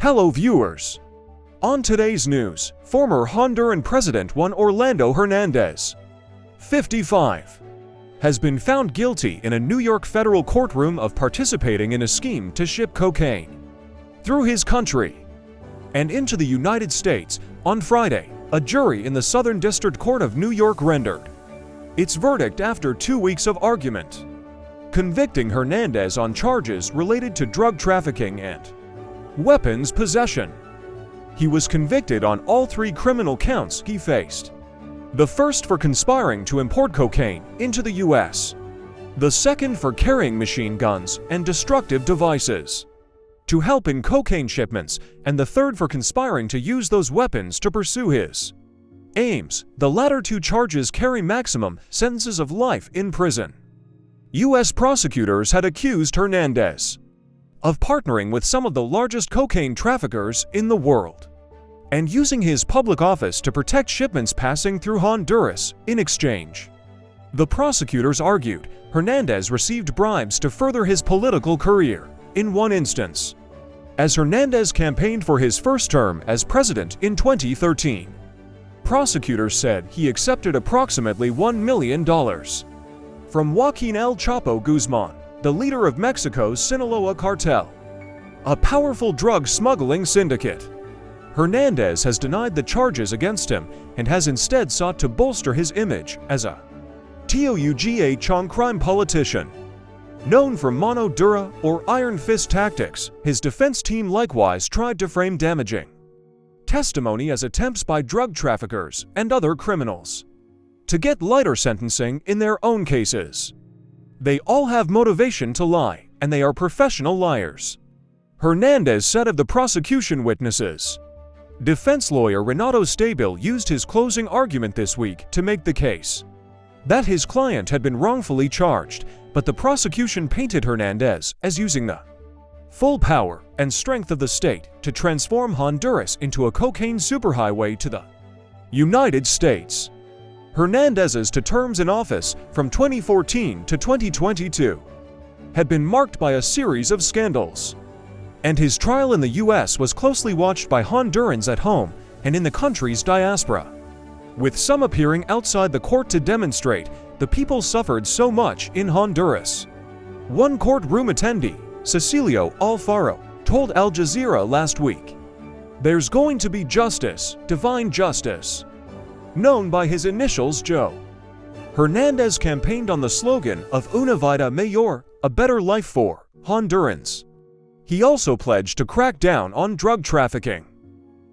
Hello viewers! On today's news, former Honduran President Juan Hernandez, 55, has been found guilty in a New York federal courtroom of participating in a scheme to ship cocaine through his country and into the United States. On Friday, a jury in the Southern District Court of New York rendered its verdict after 2 weeks of argument, convicting Hernandez on charges related to drug trafficking and weapons possession. He was convicted on all 3 criminal counts he faced. The first for conspiring to import cocaine into the U.S., the second for carrying machine guns and destructive devices to help in cocaine shipments, and the third for conspiring to use those weapons to pursue his aims. The latter 2 charges carry maximum sentences of life in prison. U.S. prosecutors had accused Hernandez of partnering with some of the largest cocaine traffickers in the world and using his public office to protect shipments passing through Honduras. In exchange, the prosecutors argued Hernandez received bribes to further his political career. In one instance, as Hernandez campaigned for his first term as president in 2013, prosecutors said he accepted approximately $1 million from Joaquin El Chapo Guzman, the leader of Mexico's Sinaloa cartel, a powerful drug smuggling syndicate. Hernandez has denied the charges against him and has instead sought to bolster his image as a Touga crime politician. Known for mano dura or iron fist tactics, his defense team likewise tried to frame damaging testimony as attempts by drug traffickers and other criminals to get lighter sentencing in their own cases. They all have motivation to lie, and they are professional liars, Hernandez said of the prosecution witnesses. Defense lawyer Renato Stabil used his closing argument this week to make the case that his client had been wrongfully charged, but the prosecution painted Hernandez as using the full power and strength of the state to transform Honduras into a cocaine superhighway to the United States. Hernandez's terms in office from 2014 to 2022 had been marked by a series of scandals, and his trial in the U.S. was closely watched by Hondurans at home and in the country's diaspora, with some appearing outside the court to demonstrate the people suffered so much in Honduras. One courtroom attendee, Cecilio Alfaro, told Al Jazeera last week, "There's going to be justice, divine justice." Known by his initials Joe, Hernandez campaigned on the slogan of Una Vida Mayor, a better life for Hondurans. He also pledged to crack down on drug trafficking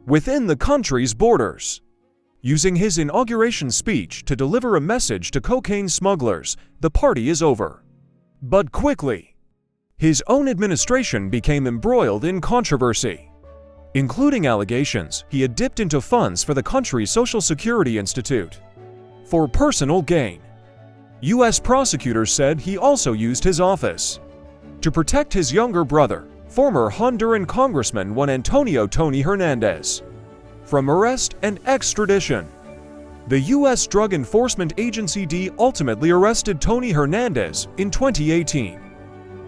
within the country's borders, using his inauguration speech to deliver a message to cocaine smugglers: the party is over. But quickly, his own administration became embroiled in controversy, including allegations he had dipped into funds for the country's Social Security Institute for personal gain. U.S. prosecutors said he also used his office to protect his younger brother, former Honduran Congressman Juan Antonio "Tony" Hernandez, from arrest and extradition. The U.S. Drug Enforcement Agency ultimately arrested Tony Hernandez in 2018,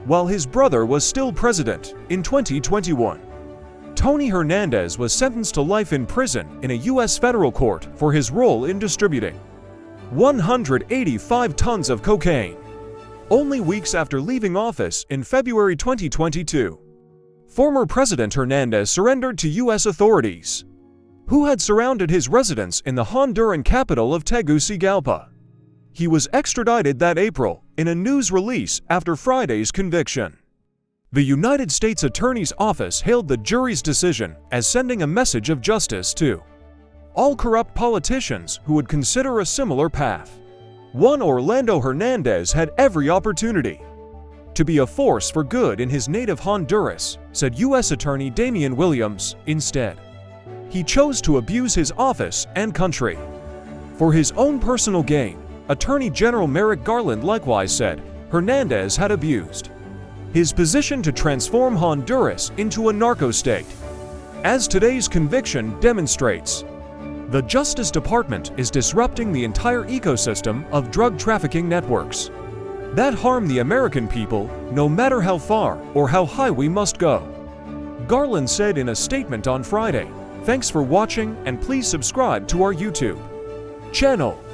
while his brother was still president in 2021. Tony Hernandez was sentenced to life in prison in a U.S. federal court for his role in distributing 185 tons of cocaine, only weeks after leaving office in February 2022. Former President Hernandez surrendered to U.S. authorities, who had surrounded his residence in the Honduran capital of Tegucigalpa. He was extradited that April in a news release after Friday's conviction. The United States Attorney's Office hailed the jury's decision as sending a message of justice to all corrupt politicians who would consider a similar path. Juan Hernandez had every opportunity to be a force for good in his native Honduras, said U.S. Attorney Damian Williams. Instead, he chose to abuse his office and country for his own personal gain. Attorney General Merrick Garland likewise said Hernandez had abused his position to transform Honduras into a narco-state. As today's conviction demonstrates, the Justice Department is disrupting the entire ecosystem of drug trafficking networks that harm the American people, no matter how far or how high we must go. Garland said in a statement on Friday. Thanks for watching and please subscribe to our YouTube channel.